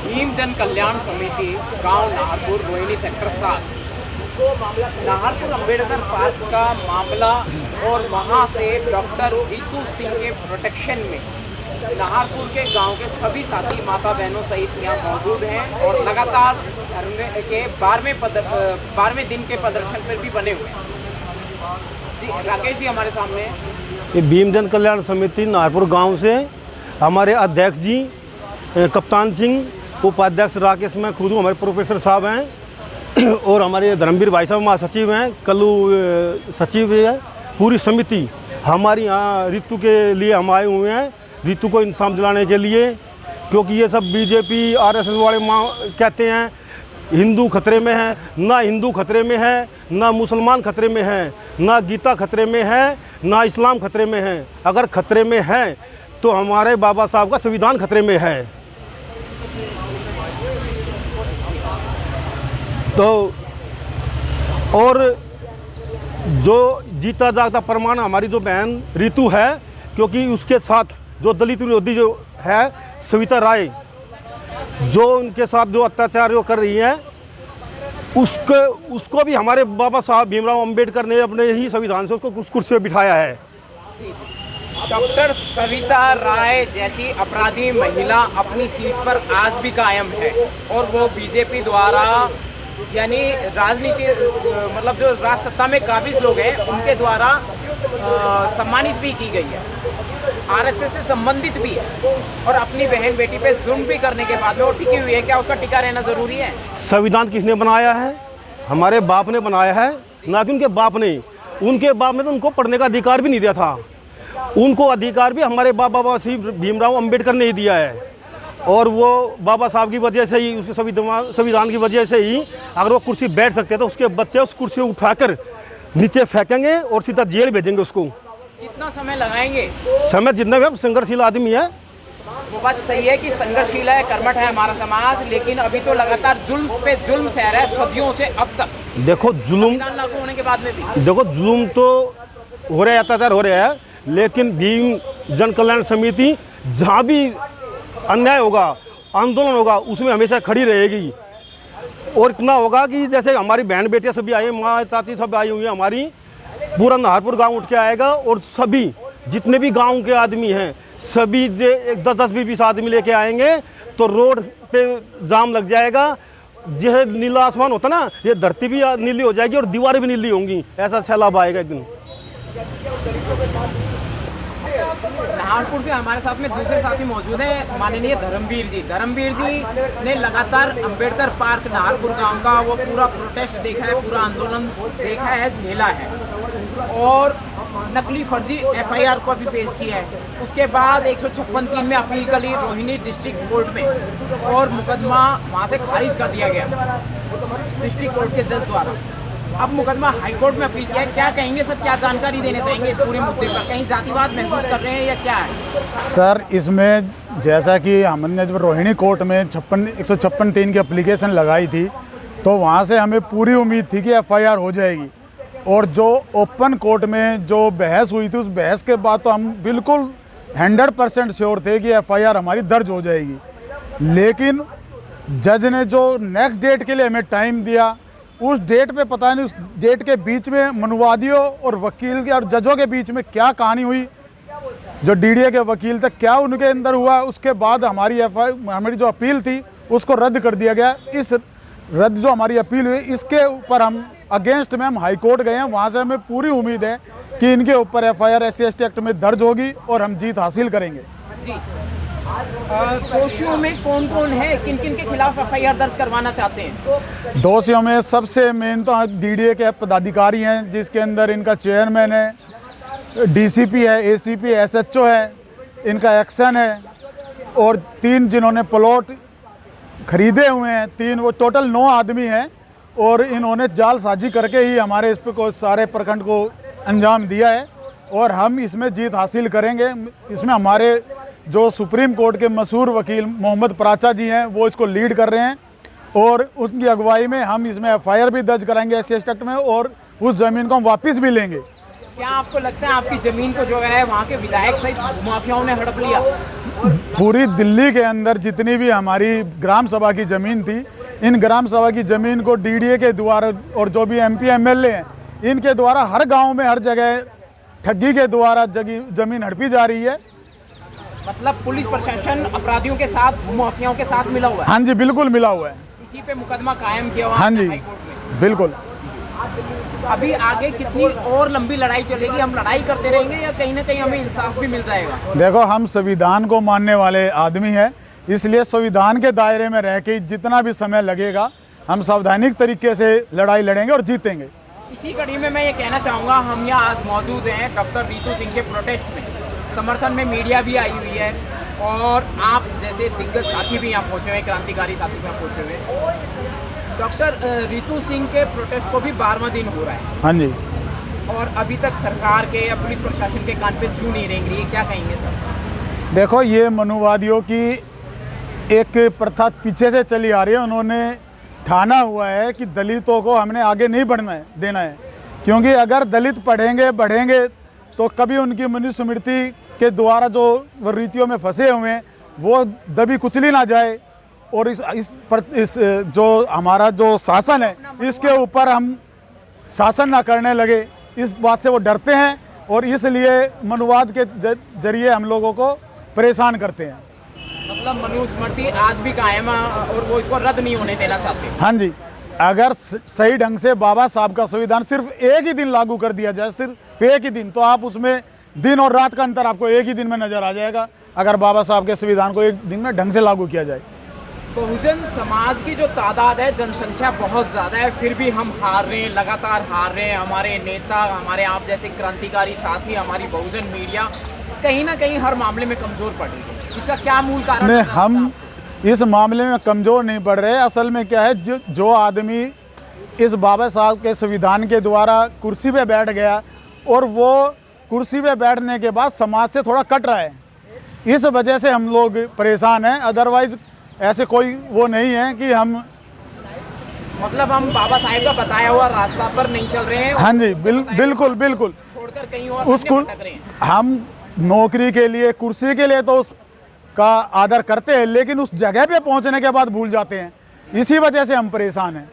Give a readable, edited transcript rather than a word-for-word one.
भीम जन कल्याण समिति गांव नाहरपुर रोहिणी सेक्टर 7 नाहरपुर अंबेडकर पार्क का मामला और वहां से डॉक्टर रितु सिंह के प्रोटेक्शन में नाहरपुर के गांव के सभी साथी माता बहनों सहित यहाँ मौजूद हैं और लगातार धरने के 12वें दिन के प्रदर्शन पर भी बने हुए हैं। जी राकेश जी हमारे सामने ये भीम जन कल्याण समिति नाहरपुर गांव से हमारे अध्यक्ष जी कप्तान सिंह, उपाध्यक्ष राकेश, मैं खुद हूँ, हमारे प्रोफेसर साहब हैं और हमारे धर्मवीर भाई साहब महासचिव हैं, कल्लू सचिव है। पूरी समिति हमारी यहाँ ऋतु के लिए हम आए हुए हैं, ऋतु को इंसाफ दिलाने के लिए, क्योंकि ये सब बीजेपी आरएसएस वाले कहते हैं हिंदू खतरे में है। ना हिंदू खतरे में है, ना मुसलमान खतरे में है, ना गीता खतरे में है, ना इस्लाम खतरे में है। अगर खतरे में है तो हमारे बाबा साहब का संविधान खतरे में है। तो और जो जीता जागता प्रमाण हमारी जो बहन ऋतु है, क्योंकि उसके साथ जो दलित विरोधी जो है सविता राय, जो उनके साथ जो अत्याचार जो कर रही है, उसको भी हमारे बाबा साहब भीमराव अंबेडकर ने अपने ही संविधान से उसको उस कुर्सी पर बिठाया है। डॉक्टर सविता राय जैसी अपराधी महिला अपनी सीट पर आज भी कायम है और वो बीजेपी द्वारा यानी राजनीति मतलब जो राज सत्ता में काबिज लोग हैं उनके द्वारा सम्मानित भी की गई है, आरएसएस से संबंधित भी है और अपनी बहन बेटी पे जुल्म भी करने के बाद में वो टिकी हुई है। क्या उसका टिका रहना जरूरी है? संविधान किसने बनाया है? हमारे बाप ने बनाया है, ना कि उनके बाप ने। उनके बाप ने तो उनको पढ़ने का अधिकार भी नहीं दिया था। उनको अधिकार भी हमारे बाबा श्री भीमराव अंबेडकर ने ही दिया है और वो बाबा साहब की वजह से ही, उसके संविधान की वजह से ही अगर वो कुर्सी बैठ सकते तो उसके बच्चे उस कुर्सी को उठाकर नीचे फेंकेंगे और सीधा जेल भेजेंगे उसको। कितना समय लगाएंगे? समय जितना भी, संघर्षशील आदमी है। वो बात सही है कि संघर्षशील है, कर्मठ है हमारा समाज, लेकिन अभी तो लगातार जुल्म पे जुल्म सह रहा है सदियों से अब तक। देखो जुल्म लागू होने के बाद में भी देखो जुल्म तो हो रहा है, अत्याचार हो रहा है, लेकिन भीम जन कल्याण समिति जहाँ भी अन्याय होगा, आंदोलन होगा, उसमें हमेशा खड़ी रहेगी। और इतना होगा कि जैसे हमारी बहन बेटियाँ सभी आई, माँ चाची सब आई हुई हैं हमारी, पूरा नाहरपुर गांव उठ के आएगा और सभी जितने भी गांव के आदमी हैं सभी 10-20 आदमी लेके आएंगे तो रोड पे जाम लग जाएगा। यह नीला आसमान होता ना, ये धरती भी नीली हो जाएगी और दीवारें भी नीली होंगी, ऐसा सैलाब आएगा एक दिन। नाहरपुर से हमारे साथ में दूसरे साथी मौजूद हैं, माननीय धर्मवीर जी। धर्मवीर जी ने लगातार अंबेडकर पार्क नाहरपुर गांव का वो पूरा प्रोटेस्ट देखा है, पूरा आंदोलन देखा है, झेला है और नकली फर्जी एफआईआर को भी पेश किया है। उसके बाद 156(3) में अपील कर ली रोहिणी डिस्ट्रिक्ट कोर्ट में और मुकदमा वहाँ से खारिज कर दिया गया डिस्ट्रिक्ट कोर्ट के जज द्वारा। अब मुकदमा हाईकोर्ट में अपील किया है। क्या कहेंगे सर, क्या जानकारी देना चाहेंगे इस पूरे मुद्दे पर? कहीं जातिवाद महसूस कर रहे हैं या क्या है? सर इसमें जैसा कि हमने जब रोहिणी कोर्ट में 156(3) की एप्लीकेशन लगाई थी तो वहाँ से हमें पूरी उम्मीद थी कि एफआईआर हो जाएगी और जो ओपन कोर्ट में जो बहस हुई थी उस बहस के बाद तो हम बिल्कुल 100% श्योर थे कि एफआईआर हमारी दर्ज हो जाएगी। लेकिन जज ने जो नेक्स्ट डेट के लिए हमें टाइम दिया, उस डेट पे पता नहीं उस डेट के बीच में मनुवादियों और वकील के और जजों के बीच में क्या कहानी हुई, जो डीडीए के वकील थे क्या उनके अंदर हुआ। उसके बाद हमारी जो अपील थी उसको रद्द कर दिया गया। इस रद्द जो हमारी अपील हुई इसके ऊपर हम अगेंस्ट में हम हाई कोर्ट गए हैं। वहाँ से हमें पूरी उम्मीद है कि इनके ऊपर एफआईआर SC/ST एक्ट में दर्ज होगी और हम जीत हासिल करेंगे। जी दोषियों में कौन कौन है, किन किन के खिलाफ एफआईआर दर्ज करवाना चाहते हैं? दोषियों में सबसे मेन तो डीडीए के पदाधिकारी हैं, जिसके अंदर इनका चेयरमैन है, डीसीपी है, एसीपी, एसएचओ है, इनका एक्शन है और 3 जिन्होंने प्लॉट खरीदे हुए हैं, 3 वो टोटल 9 आदमी हैं और इन्होंने जालसाजी करके ही हमारे इस पे सारे प्रखंड को अंजाम दिया है और हम इसमें जीत हासिल करेंगे। इसमें हमारे जो सुप्रीम कोर्ट के मशहूर वकील मोहम्मद पराचा जी हैं वो इसको लीड कर रहे हैं और उनकी अगुवाई में हम इसमें एफआईआर भी दर्ज कराएंगे SC/ST एक्ट में और उस ज़मीन को हम वापस भी लेंगे। क्या आपको लगता है आपकी जमीन को जो है वहाँ के विधायक सहित भूमाफियाओं ने हड़प लिया? पूरी दिल्ली के अंदर जितनी भी हमारी ग्राम सभा की ज़मीन थी, इन ग्राम सभा की ज़मीन को डीडीए के द्वारा और जो भी एमपी एमएलए हैं, इनके द्वारा हर गांव में हर जगह ठगी के द्वारा ज़मीन हड़पी जा रही है। मतलब पुलिस प्रशासन अपराधियों के साथ, भूमाफियाओं के साथ मिला हुआ है। हाँ जी, बिल्कुल मिला हुआ है। इसी पे मुकदमा कायम किया हुआ हाँ जी, हाई कोर्ट में। बिल्कुल। अभी आगे कितनी और लंबी लड़ाई चलेगी? हम लड़ाई करते रहेंगे या कहीं ना कहीं हमें इंसाफ भी मिल जाएगा? देखो, हम संविधान को मानने वाले आदमी हैं, इसलिए संविधान के दायरे में रह के जितना भी समय लगेगा हम सावधानिक तरीके से लड़ाई लड़ेंगे और जीतेंगे। इसी कड़ी में मैं ये कहना चाहूँगा, हम यहाँ आज मौजूद हैं डॉक्टर रीतू सिंह के प्रोटेस्ट में। समर्थन में मीडिया भी आई हुई है और आप जैसे दिग्गज साथी भी यहाँ पहुँचे हुए, क्रांतिकारी साथी भी यहाँ पहुँचे हुए। डॉक्टर रीतू सिंह के प्रोटेस्ट को भी 12वां दिन हो रहा है। हाँ जी। और अभी तक सरकार के या पुलिस प्रशासन के कान पे जू नहीं रेंग रही है, क्या कहेंगे सर? देखो, ये मनुवादियों की एक प्रथा पीछे से चली आ रही है। उन्होंने ठाना हुआ है कि दलितों को हमने आगे नहीं बढ़ना है, देना है, क्योंकि अगर दलित बढ़ेंगे तो कभी उनकी मनुस्मृति के द्वारा जो रीतियों में फंसे हुए हैं वो दबी कुचली ना जाए, और इस जो हमारा जो शासन है इसके ऊपर हम शासन ना करने लगे, इस बात से वो डरते हैं और इसलिए मनुवाद के जरिए हम लोगों को परेशान करते हैं। मतलब मनुस्मृति आज भी कायम है और वो इसको रद्द नहीं होने देना चाहते। हाँ जी, अगर सही ढंग से बाबा साहब का संविधान सिर्फ एक ही दिन लागू कर दिया जाए, सिर्फ एक ही दिन, तो आप उसमें दिन और रात का अंतर आपको एक ही दिन में नजर आ जाएगा, अगर बाबा साहब के संविधान को एक दिन में ढंग से लागू किया जाए। बहुजन समाज की जो तादाद है, जनसंख्या बहुत ज़्यादा है, फिर भी हम हार रहे हैं, लगातार हार रहे हैं। हमारे नेता, हमारे आप जैसे क्रांतिकारी साथी, हमारी बहुजन मीडिया कहीं ना कहीं हर मामले में कमज़ोर पड़ रही है। इसका क्या मूल कारण है? हम इस मामले में कमज़ोर नहीं पड़ रहे। असल में क्या है, जो आदमी इस बाबा साहब के संविधान के द्वारा कुर्सी पे बैठ गया और वो कुर्सी पे बैठने के बाद समाज से थोड़ा कट रहा है, इस वजह से हम लोग परेशान हैं। अदरवाइज ऐसे कोई वो नहीं है कि हम, मतलब हम बाबा साहेब का बताया हुआ रास्ता पर नहीं चल रहे हैं। हाँ जी, बिल्कुल बिल्कुल छोड़कर कहीं और उसको भटक रहे हैं। हम नौकरी के लिए, कुर्सी के लिए तो उसका आदर करते हैं, लेकिन उस जगह पे पहुंचने के बाद भूल जाते हैं। इसी वजह से हम परेशान हैं।